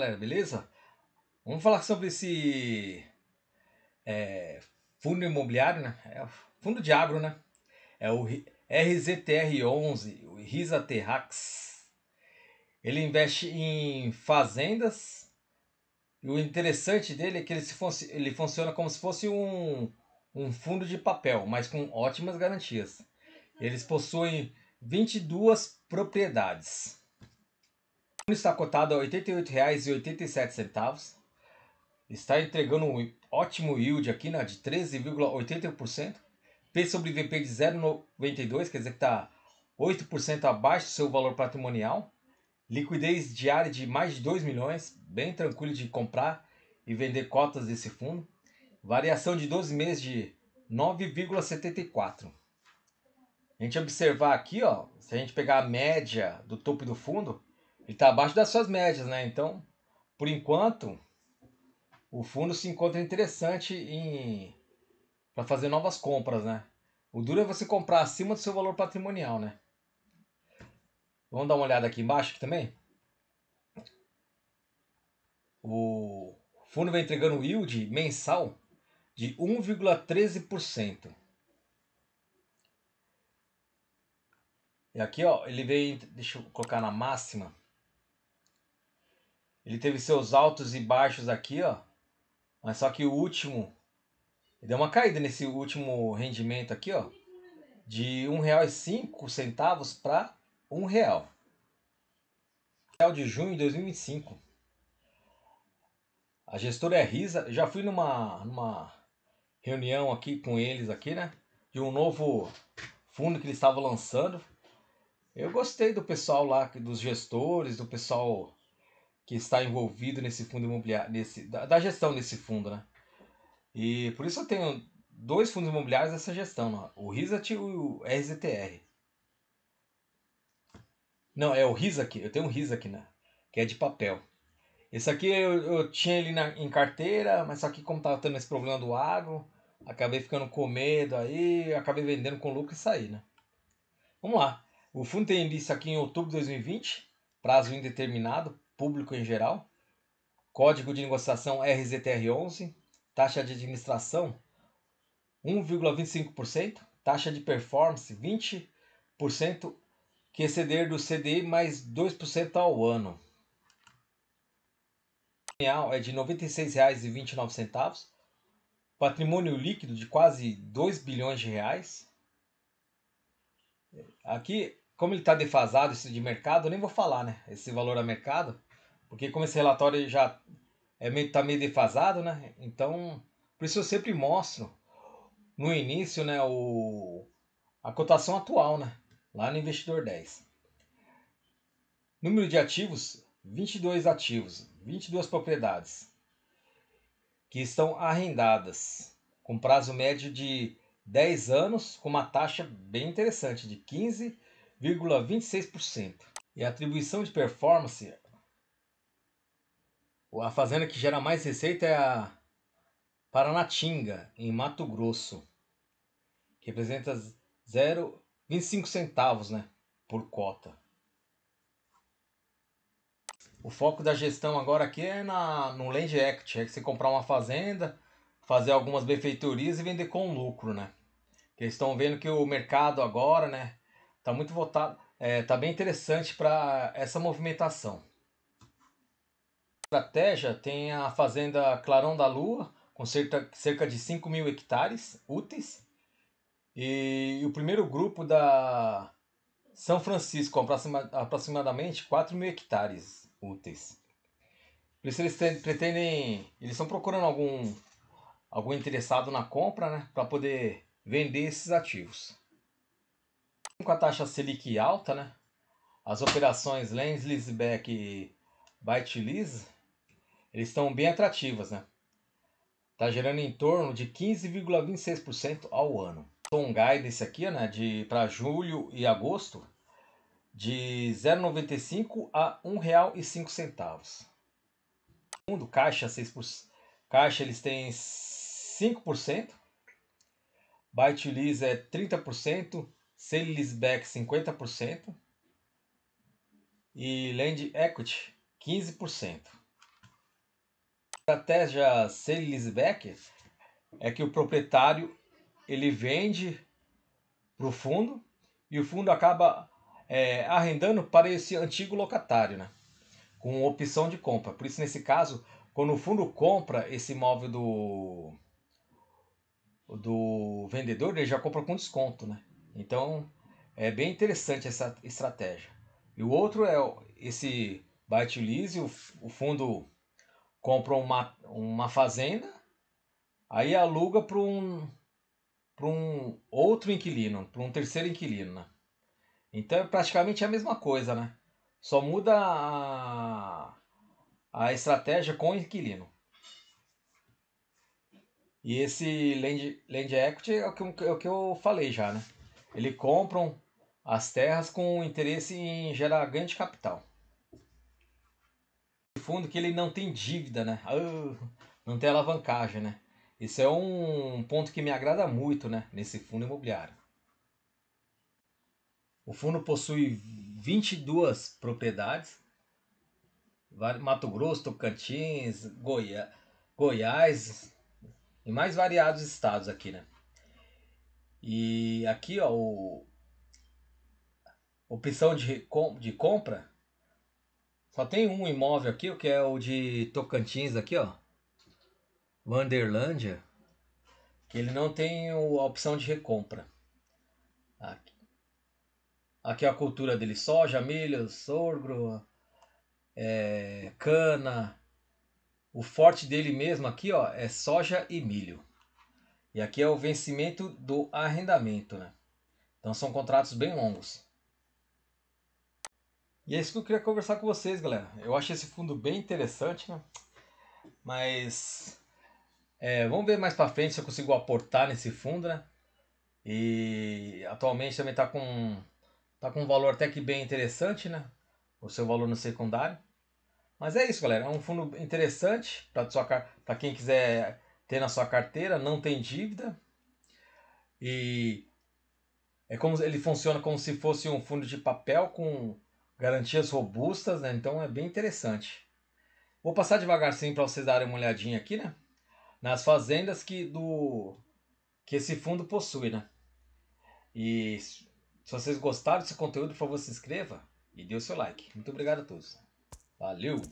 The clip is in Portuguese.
galera, beleza? Vamos falar sobre esse fundo imobiliário, né? É o fundo de agro, né? É o RZTR11, o Risa Terrax. Ele investe em fazendas e o interessante dele é que ele funciona como se fosse um fundo de papel, mas com ótimas garantias. Eles possuem 22 propriedades. O fundo está cotado a R$ 88,87. Está entregando um ótimo yield aqui, né, de 13,81%. P sobre VP de 0,92, quer dizer que está 8% abaixo do seu valor patrimonial. Liquidez diária de mais de 2 milhões, bem tranquilo de comprar e vender cotas desse fundo. Variação de 12 meses de 9,74. A gente observar aqui, ó, se a gente pegar a média do topo do fundo, ele está abaixo das suas médias, né? Então, por enquanto, o fundo se encontra interessante para fazer novas compras, né? O duro é você comprar acima do seu valor patrimonial, né? Vamos dar uma olhada aqui embaixo aqui também. O fundo vem entregando um yield mensal de 1,13%. E aqui, ó, ele vem, deixa eu colocar na máxima. Ele teve seus altos e baixos aqui, ó. Mas só que o último, ele deu uma caída nesse último rendimento aqui, ó, de R$ 1,05 para R$ 1. De junho de 2025. A gestora é Risa. Já fui numa reunião aqui com eles aqui, né? De um novo fundo que eles estavam lançando. Eu gostei do pessoal lá, dos gestores, do pessoal que está envolvido nesse fundo imobiliário, da gestão desse fundo, né? E por isso eu tenho dois fundos imobiliários dessa gestão, né? O RISAT e o RZTR. Não, é o RISAC, eu tenho um RISAC, né? Que é de papel. Esse aqui eu tinha ele em carteira, mas só que como tava tendo esse problema do agro, acabei ficando com medo aí, acabei vendendo com lucro e saí, né? Vamos lá. O fundo tem início aqui em outubro de 2020, prazo indeterminado, público em geral. Código de negociação RZTR11, taxa de administração 1,25%, taxa de performance 20%, que exceder do CDI mais 2% ao ano. É de R$ 96,29, patrimônio líquido de quase 2 bilhões de reais. Aqui, como ele está defasado esse de mercado, eu nem vou falar, né? Esse valor a mercado, porque como esse relatório já tá meio defasado, né? Então, por isso eu sempre mostro no início, né, a cotação atual, né? Lá no Investidor 10. Número de ativos, 22 ativos, 22 propriedades que estão arrendadas, com prazo médio de 10 anos, com uma taxa bem interessante de 15,26%. E a atribuição de performance, a fazenda que gera mais receita é a Paranatinga, em Mato Grosso, que representa 0,25 centavos, né, por cota. O foco da gestão agora aqui é no Land Equity, é que você comprar uma fazenda, fazer algumas benfeitorias e vender com lucro, né? Porque eles estão vendo que o mercado agora, né, tá muito voltado, tá bem interessante para essa movimentação. A estratégia tem a fazenda Clarão da Lua, com cerca de 5 mil hectares úteis, e o primeiro grupo da São Francisco, aproximadamente 4 mil hectares úteis. Por isso eles pretendem, eles estão procurando algum interessado na compra, né, para poder vender esses ativos. Com a taxa Selic alta, né, as operações Lend Leaseback e Buy to Lease, eles estão bem atrativas, né? Tá gerando em torno de 15,26% ao ano. Um guidance aqui, né, para julho e agosto, de 0,95 a R$ 1,05. Segundo Caixa, 6%. Caixa eles têm 5%, Buy to Lease é 30%, Sale Leaseback 50% e Land Equity 15%. A estratégia sale-leaseback é que o proprietário ele vende para o fundo e o fundo acaba arrendando para esse antigo locatário, né? Com opção de compra. Por isso, nesse caso, quando o fundo compra esse imóvel do vendedor, ele já compra com desconto, né? Então, é bem interessante essa estratégia. E o outro é esse buy to lease, o fundo compra uma fazenda, aí aluga para um outro inquilino, para um terceiro inquilino, né? Então é praticamente a mesma coisa, né? Só muda a estratégia com o inquilino. E esse land equity é o que eu falei já, né? Eles compram as terras com interesse em gerar ganho de capital. O fundo que ele não tem dívida, né? Não tem alavancagem, né? Isso é um ponto que me agrada muito, né? Nesse fundo imobiliário. O fundo possui 22 propriedades. Mato Grosso, Tocantins, Goiás e mais variados estados aqui, né? E aqui, ó, opção de compra, só tem um imóvel aqui, que é o de Tocantins aqui, ó, Wanderlândia, que ele não tem a opção de recompra. Aqui, aqui é a cultura dele: soja, milho, sorgo, cana. O forte dele mesmo aqui, ó, é soja e milho. E aqui é o vencimento do arrendamento, né? Então são contratos bem longos. E é isso que eu queria conversar com vocês, galera. Eu achei esse fundo bem interessante, né? Mas vamos ver mais pra frente se eu consigo aportar nesse fundo, né? E atualmente também tá com um valor até que bem interessante, né? O seu valor no secundário. Mas é isso, galera. É um fundo interessante para quem quiser ter na sua carteira, não tem dívida. E ele funciona como se fosse um fundo de papel com garantias robustas, né? Então é bem interessante. Vou passar devagarzinho para vocês darem uma olhadinha aqui, né? Nas fazendas que esse fundo possui, né? E se vocês gostaram desse conteúdo, por favor, se inscreva e dê o seu like. Muito obrigado a todos. Valeu!